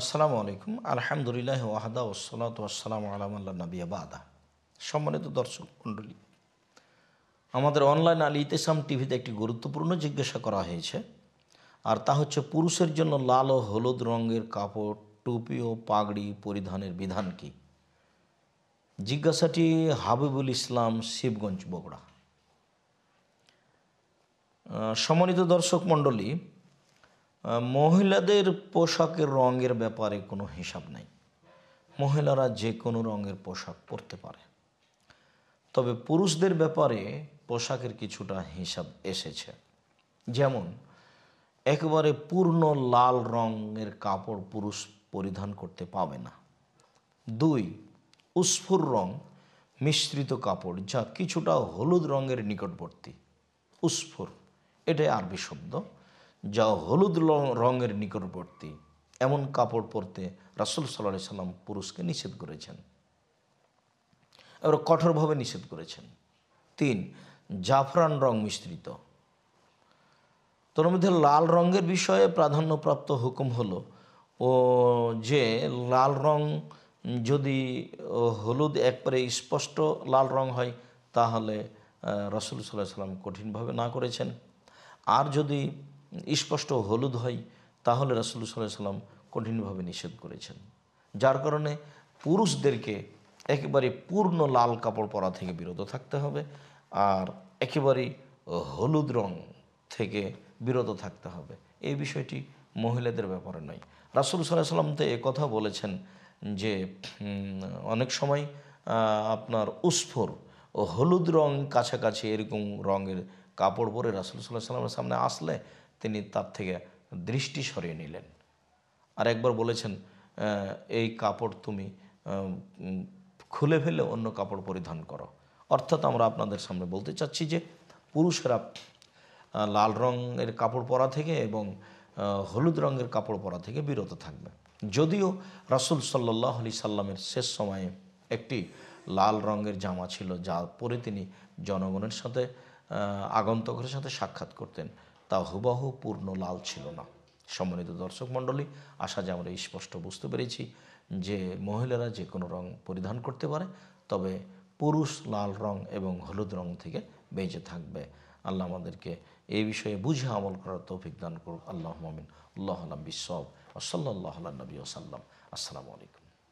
আসসালামু আলাইকুম। আলহামদুলিল্লাহ ওয়াহদা ওয়াসসালাতু ওয়াসসালামু আলা মান লা নাবিয়্যা বা'দা। সম্মানিত দর্শক মণ্ডলী, আমাদের অনলাইন আল ইতিসাম টিভিতে একটি গুরুত্বপূর্ণ জিজ্ঞাসা করা হয়েছে, আর তা হচ্ছে পুরুষের জন্য লাল ও হলুদ রঙের কাপড়, টুপি ও পাগড়ি পরিধানের বিধান কী? জিজ্ঞাসাটি হাবিবুল ইসলাম, শিবগঞ্জ, বগুড়া। সম্মানিত দর্শক মণ্ডলী, মহিলাদের পোশাকের রঙের ব্যাপারে কোনো হিসাব নেই। মহিলারা যে কোনো রঙের পোশাক পরতে পারে, তবে পুরুষদের ব্যাপারে পোশাকের কিছুটা হিসাব এসেছে। যেমন একেবারে পূর্ণ লাল রঙের কাপড় পুরুষ পরিধান করতে পাবে না। 2, উস্ফুর রং মিশ্রিত কাপড় যা কিছুটা হলুদ রঙের নিকটবর্তী। উস্ফুর এটাই আরবি শব্দ, যা হলুদ রঙের নিকটবর্তী এমন কাপড় পরতে রাসূল সাল্লাল্লাহু আলাইহি সাল্লাম পুরুষকে নিষেধ করেছেন, এবার কঠোরভাবে নিষেধ করেছেন। 3, জাফরান রং মিশ্রিত। তোর মধ্যে লাল রঙের বিষয়ে প্রাধান্যপ্রাপ্ত হুকুম হলো যে লাল রং যদি হলুদ একবারে স্পষ্ট লাল রং হয় তাহলে রাসূল সাল্লাল্লাহু আলাইহি সাল্লাম কঠিনভাবে না করেছেন, আর যদি স্পষ্ট হলুদ হয় তাহলে রাসূল সাল্লাল্লাহু আলাইহি সাল্লাম কঠিনভাবে নিষেধ করেছেন। যার কারণে পুরুষদেরকে একেবারে পূর্ণ লাল কাপড় পরা থেকে বিরত থাকতে হবে, আর একেবারে হলুদ রং থেকে বিরত থাকতে হবে। এই বিষয়টি মহিলাদের ব্যাপারে নয়। রাসূল সাল্লাল্লাহু আলাইহি সাল্লাম তো কথা বলেছেন যে অনেক সময় আপনার উস্ফুর ও হলুদ রং কাছাকাছি এরকম রঙের কাপড় পরে রাসূল সাল্লাল্লাহু আলাইহি সাল্লামের সামনে আসলে তিনি তার থেকে দৃষ্টি সরিয়ে নিলেন। আর একবার বলেছেন, এই কাপড় তুমি খুলে ফেলে অন্য কাপড় পরিধান করো। অর্থাৎ আমরা আপনাদের সামনে বলতে চাচ্ছি যে পুরুষেরা লাল রঙের কাপড় পরা থেকে এবং হলুদ রঙের কাপড় পরা থেকে বিরত থাকবে। যদিও রাসূল সাল্লাল্লাহু আলাইহি সাল্লামের শেষ সময়ে একটি লাল রঙের জামা ছিল, যা পরে তিনি জনগণের সাথে আগন্তকের সাথে সাক্ষাৎ করতেন, তা হুবহু পূর্ণ লাল ছিল না। সম্মানিত দর্শক মণ্ডলী, আশা যে আমরা স্পষ্ট বুঝতে পেরেছি যে মহিলারা যে কোনো রং পরিধান করতে পারে, তবে পুরুষ লাল রং এবং হলুদ রং থেকে বেঁচে থাকবে। আল্লাহ আমাদেরকে এই বিষয়ে বুঝে আমল করার তৌফিক দান করুক। আল্লাহুম্মা আমিন। আল্লাহু আ'লাম বিশ-শাওয়াব। ওয়া সাল্লাল্লাহু আলা নবী ওয়া সাল্লাম। আসসালামু আলাইকুম।